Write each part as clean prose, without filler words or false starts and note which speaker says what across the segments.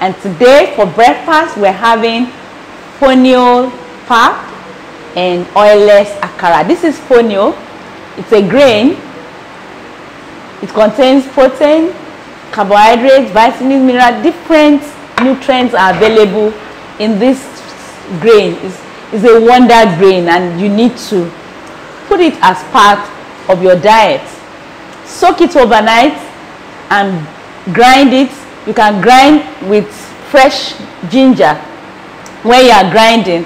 Speaker 1: And today for breakfast we're having fonio pap and oilless akara. This is fonio. It's a grain. It contains protein, carbohydrates, vitamins, minerals. Different nutrients are available in this grain. It's a wonder grain, and you need to put it as part of your diet. Soak it overnight and grind it. You can grind with fresh ginger when you are grinding.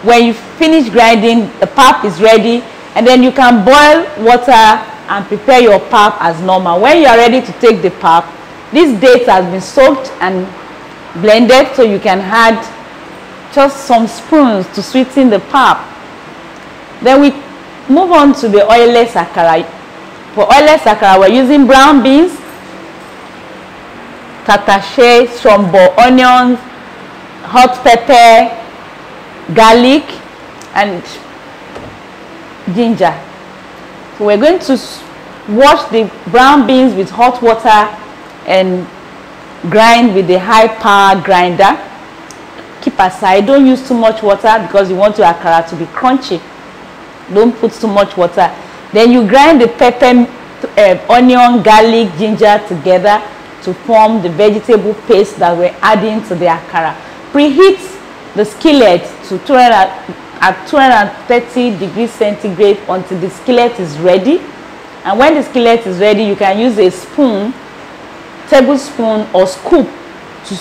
Speaker 1: When you finish grinding, the pap is ready, and then you can boil water and prepare your pap as normal. When you are ready to take the pap, this date has been soaked and blended, so you can add just some spoons to sweeten the pap. Then we move on to the oilless akara. For oilless akara, we're using brown beans, tatashe, shombo, onions, hot pepper, garlic, and ginger. So we're going to wash the brown beans with hot water and grind with the high power grinder. Keep aside. Don't use too much water because you want your akara to be crunchy. Don't put too much water. Then you grind the pepper, onion, garlic, ginger together to form the vegetable paste that we're adding to the akara. Preheat the skillet to 230 degrees centigrade until the skillet is ready. And when the skillet is ready, you can use a spoon, tablespoon or scoop to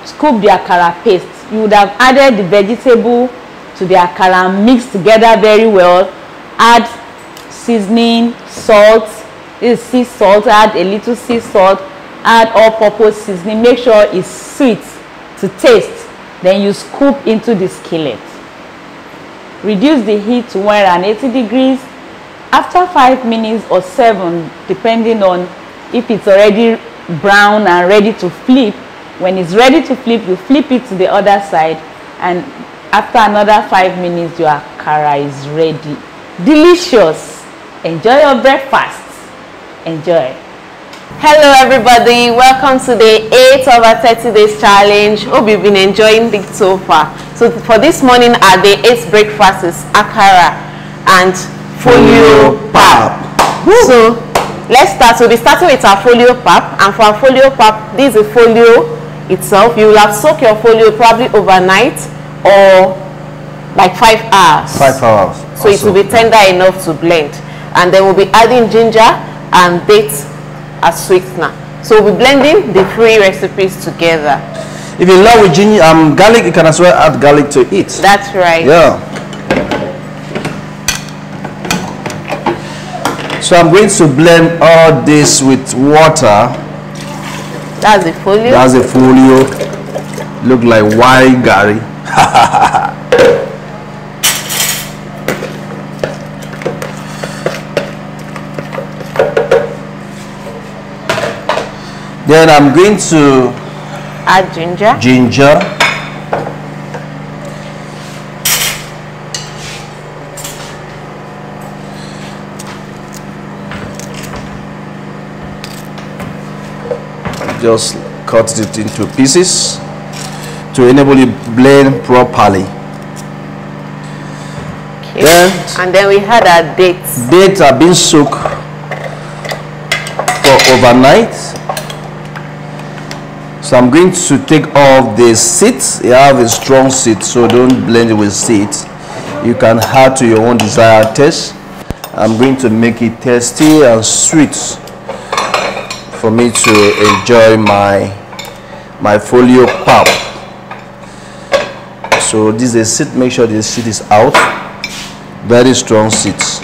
Speaker 1: scoop the akara paste. You would have added the vegetable to the akara and mixed together very well. Add seasoning, salt. This is sea salt. Add a little sea salt. Add all-purpose seasoning. Make sure it's sweet to taste. Then you scoop into the skillet. Reduce the heat to 180 degrees. After 5 minutes or 7, depending on if it's already brown and ready to flip. When it's ready to flip, you flip it to the other side, and after another 5 minutes, your akara is ready. Delicious. Enjoy your breakfast. Enjoy.
Speaker 2: Hello everybody, welcome to the 8 of our 30 days challenge. Hope you've been enjoying it so far. So for this morning, our day 8 breakfast is akara and folio pap. So let's start. We'll be starting with our folio pap, and for our folio pap, this is a folio itself. You will have soaked your folio probably overnight or like 5 hours.
Speaker 3: 5 hours.
Speaker 2: So it will be tender enough to blend. And then we'll be adding ginger and dates as sweetener. So we'll be blending the 3 recipes together.
Speaker 3: If you love with ginger, garlic, you can as well add garlic to it.
Speaker 2: That's right.
Speaker 3: Yeah. So I'm going to blend all this with water.
Speaker 2: That's the folio.
Speaker 3: That's the folio. Look like white gari. Then I'm going to
Speaker 2: add ginger.
Speaker 3: Just cut it into pieces to enable it blend properly.
Speaker 2: Okay. And then we had our dates.
Speaker 3: Dates are being soaked for overnight. So I'm going to take off the seeds. You have a strong seed, so don't blend it with seeds. You can add to your own desired taste. I'm going to make it tasty and sweet for me to enjoy my folio pap. So this is a seed. Make sure the seed is out. Very strong seeds.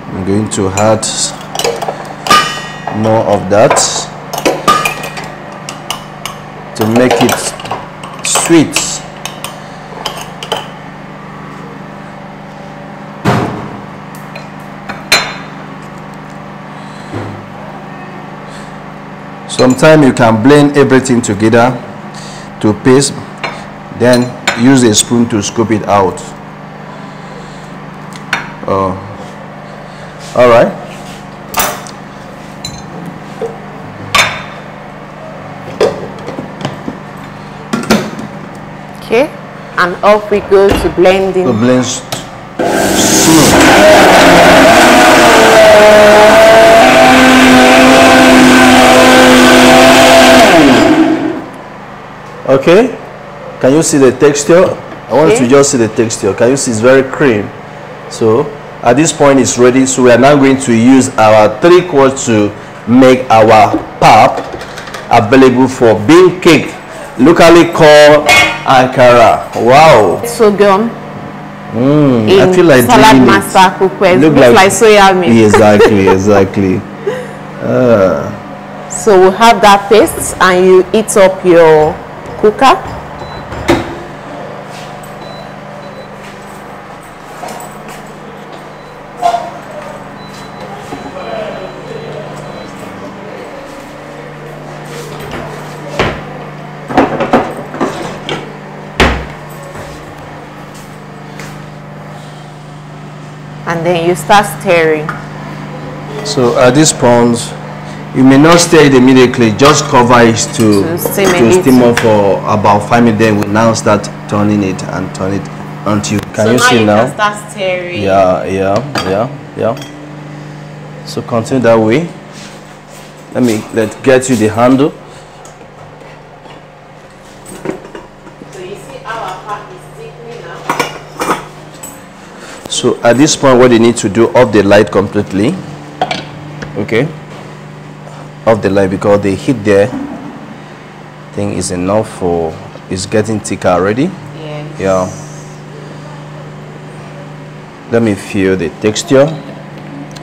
Speaker 3: I'm going to add more of that. to make it sweet. Sometimes you can blend everything together to paste, then use a spoon to scoop it out. All right.
Speaker 2: Okay, and off we go to blending.
Speaker 3: To blend smooth. Okay, can you see the texture? I want you to just see the texture. Can you see it's very cream? So at this point it's ready. So we are now going to use our 3 quarts to make our pap available for bean cake, locally called akara. Wow.
Speaker 2: Sorghum.
Speaker 3: I feel like
Speaker 2: salad master cookware. Looks like soya milk.
Speaker 3: Exactly, exactly.
Speaker 2: So we'll have that paste and you heat up your cooker. And then you start stirring. So
Speaker 3: at this point, you may not stir it immediately, just cover it to steam up for about 5 minutes. Then we now start turning it and turn it until can you see now?
Speaker 2: Can start stirring.
Speaker 3: Yeah. So continue that way. Let's get you the handle.
Speaker 2: So you see our pap is thickening now.
Speaker 3: So at this point, what you need to do, off the light completely. Okay. Off the light because the heat there thing is enough for it's getting thicker already.
Speaker 2: Yes.
Speaker 3: Yeah. Let me feel the texture.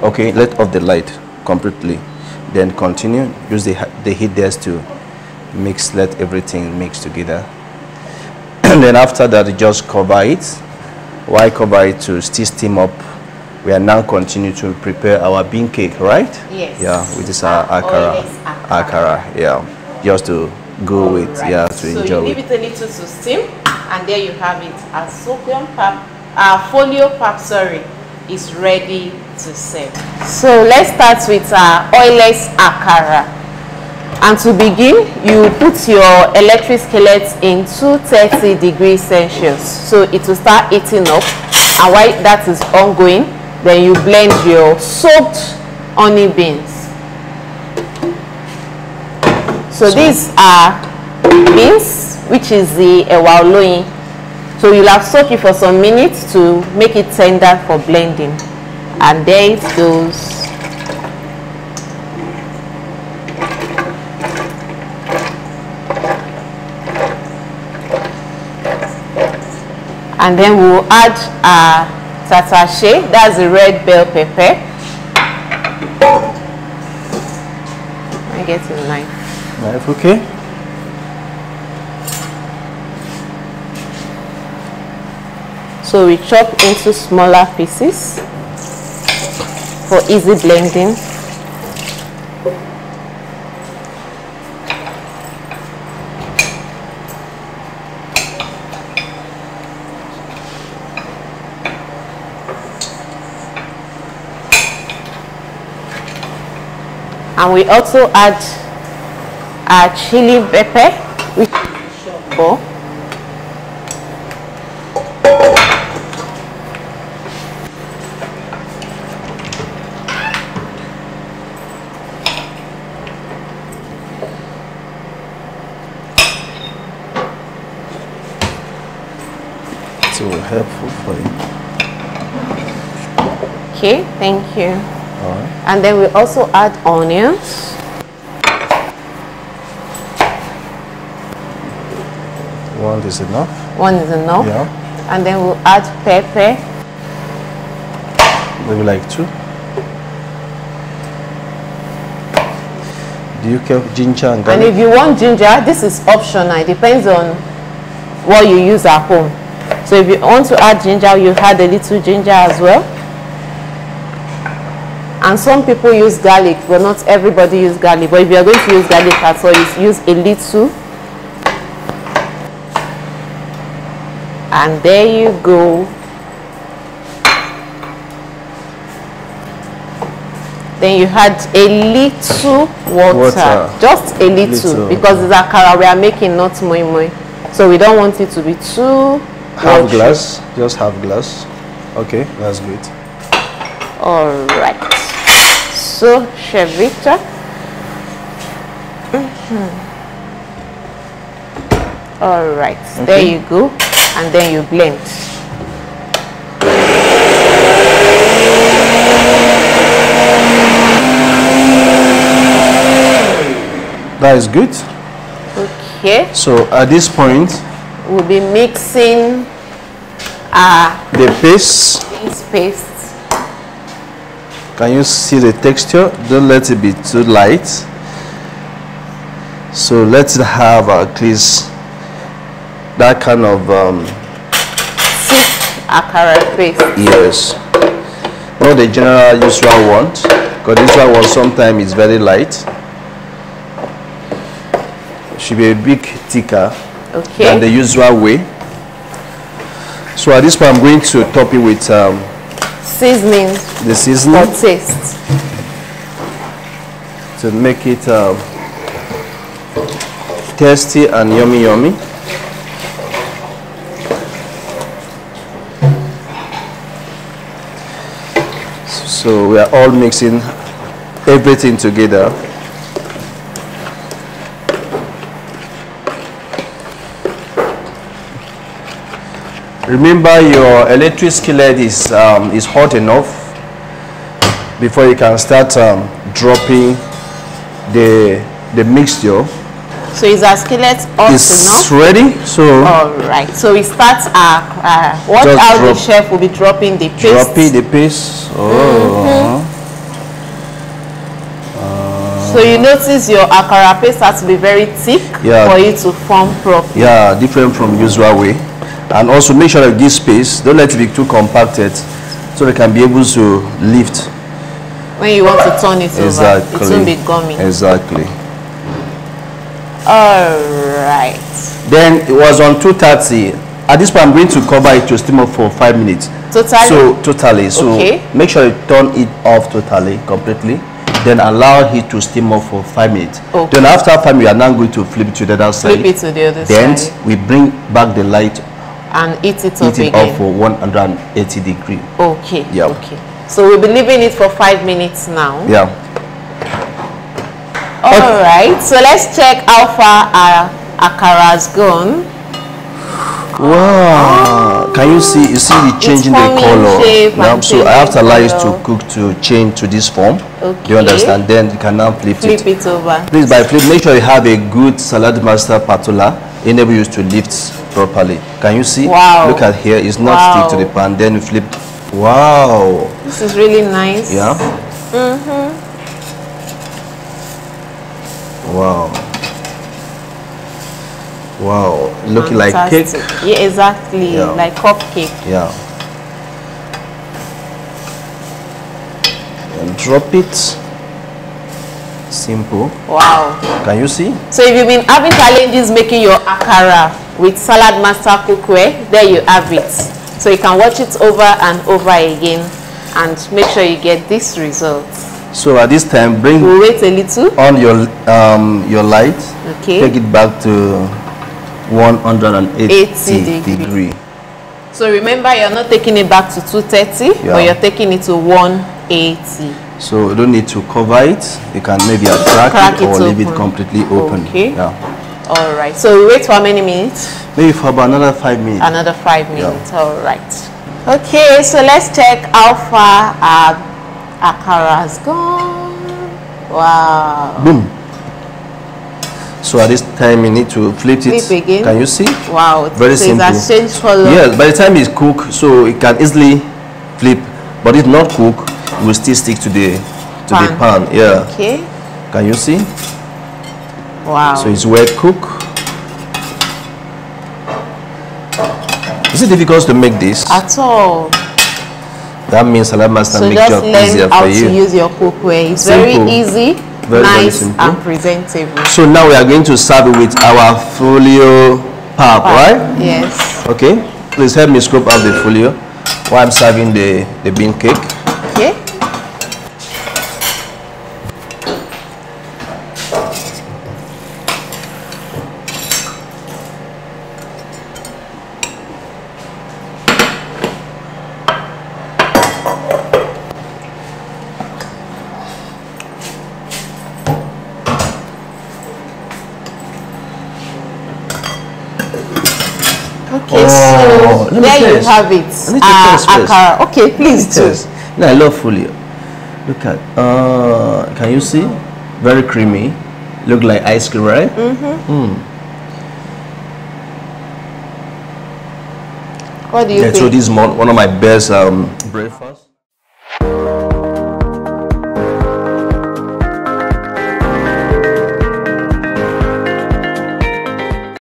Speaker 3: Okay, let off the light completely. Then continue. Use the heat there to mix, let everything mix together. And then after that, you just cover it. Why cover it? To still steam up. We are now continue to prepare our bean cake, right?
Speaker 2: Yes.
Speaker 3: Yeah, which is our akara. Akara, yeah. Just to go with, yeah, to enjoy it.
Speaker 2: So you leave it a little to steam, and there you have it. Our sorghum pap, our folio pap, is ready to serve. So let's start with our oilless akara. And to begin, you put your electric skillet in 230 degrees Celsius. So it will start heating up, and while that is ongoing, then you blend your soaked honey beans. So these are beans, which is the ewa oloyin. So you'll have soaked it for some minutes to make it tender for blending. And there it goes. And then we'll add tatache, that's the red bell pepper. I get a knife.
Speaker 3: Knife, okay.
Speaker 2: So we chop into smaller pieces for easy blending. And we also add our chili pepper, which is short.
Speaker 3: So helpful for you.
Speaker 2: Okay, thank you.
Speaker 3: All right.
Speaker 2: And then we also add onions.
Speaker 3: One is enough.
Speaker 2: One is enough.
Speaker 3: Yeah.
Speaker 2: And then we'll add pepper.
Speaker 3: Maybe like 2. Do you care for ginger and
Speaker 2: And
Speaker 3: garlic?
Speaker 2: if you want ginger, this is optional. It depends on what you use at home. So if you want to add ginger, you add a little ginger as well. And some people use garlic, but not everybody use garlic. But if you are going to use garlic at all, you use a little. And there you go. Then you add a little water. Just a little. Because it's akara we are making, not moi moi. So we don't want it to be too
Speaker 3: Half
Speaker 2: watery.
Speaker 3: glass, just half glass. Okay, that's good.
Speaker 2: All right. So, Chef Victor. All right.
Speaker 3: Okay.
Speaker 2: There you go. And then you blend.
Speaker 3: That is good.
Speaker 2: Okay.
Speaker 3: So at this point,
Speaker 2: We'll be mixing
Speaker 3: the paste,
Speaker 2: this paste.
Speaker 3: can you see the texture? Don't let it be too light. So let's have at least that kind of
Speaker 2: Thick akara paste.
Speaker 3: yes, not the general usual one, because this one sometimes is very light. Should be a bit thicker
Speaker 2: Okay.
Speaker 3: than the usual way. So at this point, I'm going to top it with
Speaker 2: Seasoning
Speaker 3: the
Speaker 2: for
Speaker 3: seasoning
Speaker 2: taste.
Speaker 3: to make it tasty and yummy yummy. So we are all mixing everything together. Remember, your electric skillet is hot enough before you can start dropping the mixture.
Speaker 2: So is our skillet hot
Speaker 3: It's
Speaker 2: enough?
Speaker 3: ready, so
Speaker 2: All right. So we start what
Speaker 3: Just
Speaker 2: how the
Speaker 3: drop-
Speaker 2: chef will be dropping the paste.
Speaker 3: dropping the paste. Oh.
Speaker 2: So you notice your akara paste has to be very thick
Speaker 3: Yeah.
Speaker 2: for it to form properly.
Speaker 3: Yeah, different from usual way. And also make sure that you give space. Don't let it be too compacted, so they can be able to lift.
Speaker 2: When you want to turn it
Speaker 3: Exactly.
Speaker 2: over, it won't be gummy.
Speaker 3: Exactly.
Speaker 2: All right.
Speaker 3: Then it was on 230. At this point, I'm going to cover it to steam up for 5 minutes.
Speaker 2: Totally.
Speaker 3: So totally. So
Speaker 2: Okay.
Speaker 3: make sure you turn it off totally, completely. Then allow it to steam up for 5 minutes.
Speaker 2: Okay.
Speaker 3: Then after 5 minutes, we are now going to flip it to the other side.
Speaker 2: Flip it to the other
Speaker 3: Then
Speaker 2: side
Speaker 3: we bring back the light,
Speaker 2: and eat it up
Speaker 3: heat it
Speaker 2: again.
Speaker 3: up for 180 degrees.
Speaker 2: Okay.
Speaker 3: Yeah.
Speaker 2: Okay. So we'll be leaving it for 5 minutes now.
Speaker 3: Yeah.
Speaker 2: All right. So let's check how far our akara has gone.
Speaker 3: Wow. Can you see? You see the change in the
Speaker 2: forming
Speaker 3: color.
Speaker 2: shape
Speaker 3: Yeah,
Speaker 2: and
Speaker 3: so I have to allow it
Speaker 2: changing
Speaker 3: to cook to change to this form. Do
Speaker 2: Okay.
Speaker 3: you understand? Then you can now flip
Speaker 2: Flip
Speaker 3: it.
Speaker 2: it over.
Speaker 3: Please, by flip, make sure you have a good salad master spatula, enable you to lift properly. Can you see?
Speaker 2: Wow.
Speaker 3: Look at here. It's not
Speaker 2: Wow.
Speaker 3: stick to the pan. Then you flip. Wow.
Speaker 2: This is really nice.
Speaker 3: Yeah. Wow. Wow. Looking like cake.
Speaker 2: Fantastic. Yeah, exactly.
Speaker 3: Yeah.
Speaker 2: Like cupcake.
Speaker 3: Yeah. And drop it. Simple.
Speaker 2: Wow.
Speaker 3: Can you see?
Speaker 2: So if you've been having challenges making your akara with Salad Master Cookware, there you have it. So you can watch it over and over again and make sure you get this result.
Speaker 3: So at this time, bring
Speaker 2: We'll wait a little.
Speaker 3: on your light.
Speaker 2: Okay.
Speaker 3: Take it back to 180
Speaker 2: 80
Speaker 3: degree.
Speaker 2: So remember, you're not taking it back to 230,
Speaker 3: Yeah.
Speaker 2: but you're taking it to 180.
Speaker 3: So you don't need to cover it. You can maybe crack
Speaker 2: Crack
Speaker 3: it
Speaker 2: it
Speaker 3: or leave it
Speaker 2: open.
Speaker 3: completely open.
Speaker 2: Okay.
Speaker 3: Yeah.
Speaker 2: All right. So we wait for how many minutes?
Speaker 3: Maybe for about another 5 minutes.
Speaker 2: Another 5 minutes. All right. Okay, so let's check how far our akara has gone. Wow.
Speaker 3: Boom. So at this time, you need to flip it.
Speaker 2: Flip again.
Speaker 3: Can you see?
Speaker 2: Wow.
Speaker 3: Very
Speaker 2: so
Speaker 3: simple.
Speaker 2: It has changed color.
Speaker 3: Yes, by the time it's cooked, so it can easily flip. But it's not cooked, it will still stick to the pan. Yeah.
Speaker 2: Okay.
Speaker 3: Can you see?
Speaker 2: Wow.
Speaker 3: So it's well cooked. Is it difficult to make this?
Speaker 2: At all.
Speaker 3: That means Salad Master
Speaker 2: So
Speaker 3: make
Speaker 2: just
Speaker 3: job easier
Speaker 2: learn how
Speaker 3: for you.
Speaker 2: to use your cookware. It's
Speaker 3: Simple.
Speaker 2: very easy,
Speaker 3: Very
Speaker 2: nice,
Speaker 3: simple.
Speaker 2: and presentable.
Speaker 3: So now we are going to serve it with our folio pap, right?
Speaker 2: Yes.
Speaker 3: Okay. Please help me scoop out the folio while I'm serving the bean cake.
Speaker 2: Okay. Okay, so there you have it.
Speaker 3: I need to taste first.
Speaker 2: Akara. Okay, please do.
Speaker 3: Yes. No, I love folio. Look at, can you see? Very creamy. Look like ice cream, right?
Speaker 2: What do you think?
Speaker 3: So this is one of my best breakfasts.